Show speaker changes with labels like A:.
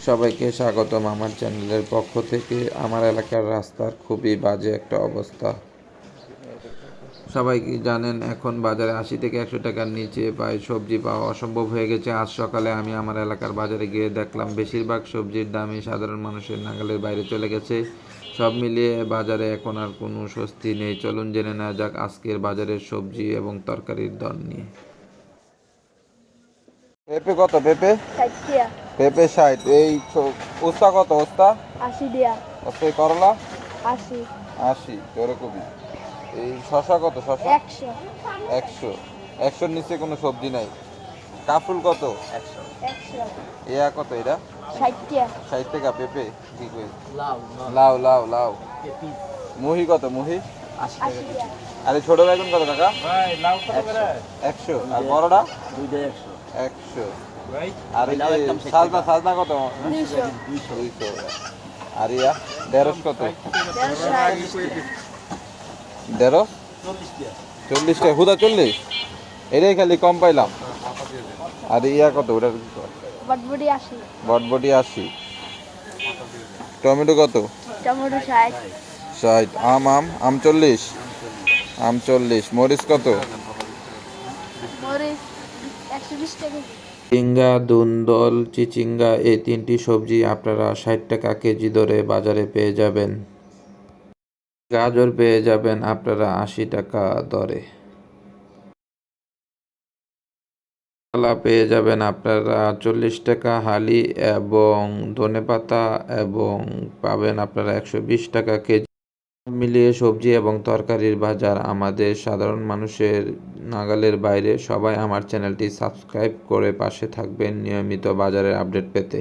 A: সবাইকে স্বাগতম আমার চ্যানেলের পক্ষ থেকে। আমার এলাকার রাস্তার খুবই বাজে একটা অবস্থা। সবাই কি জানেন, এখন বাজারে ৮০ থেকে ১০০ টাকার নিচে প্রায় সবজি পাওয়া অসম্ভব হয়ে গেছে। আজ সকালে আমি আমার এলাকার বাজারে গিয়ে দেখলাম বেশিরভাগ সবজির দামই সাধারণ মানুষের নাগালের বাইরে চলে গেছে। সব মিলিয়ে বাজারে এখন আর কোনো স্বস্তি নেই। চলুন জেনে নেওয়া যাক আজকের বাজারের সবজি এবং তরকারির দর নিয়ে।
B: পেঁপে কত? পেঁপে
C: 60
B: পেঁপে 60। এই ওস্তা কত? ওস্তা
C: 80 দিয়া
B: ওস্তা করলা
C: 80
B: 80। ওরকমই। এই শশা কত? শশা
C: 100
B: 100। 100-র নিচে কোনো সবজি নাই। কাফুল কত?
C: 100
B: ইয়া কত? এটা
C: 60
B: 60 টাকা। পেঁপে কি কই? লাউ লাউ লাউ। মুহি কত? মুহি
C: 80 দিয়া
B: আর এই ছোট বেগুন কত টাকা? 100। আর বড়টা 100। আর এই যে সাজনা সাজনা কত? 200। আর ইয়া ঢেঁড়স কত? 150। 40 টাকা। হুদা 40? এটাই খালি কম পাইলাম। আর ইয়া কত? ওটার
C: বটবটি 80
B: বটবটি 80। টমেটো কত?
C: টমেটো 60
B: 60। আম 40। আম 40। মরিচ কত?
C: মরিচ 120 টাকা
A: ঝিঙ্গা, ধুন্দল, চিচিঙ্গা এই তিনটি সবজি আপনারা ৬০ টাকা কেজি দরে বাজারে পেয়ে যাবেন। গাজর পেয়ে যাবেন আপনারা ৮০ টাকা দরে। কলা পেয়ে যাবেন আপনারা ৪০ টাকা হালি এবং ধনেপাতা এবং পাবেন আপনারা ১২০ টাকা কেজি। মিলিয়ে সবজি এবং তরকারির বাজার আমাদের সাধারণ মানুষের নাগালের বাইরে। সবাই আমার চ্যানেলটি সাবস্ক্রাইব করে পাশে থাকবেন নিয়মিত বাজারের আপডেট পেতে।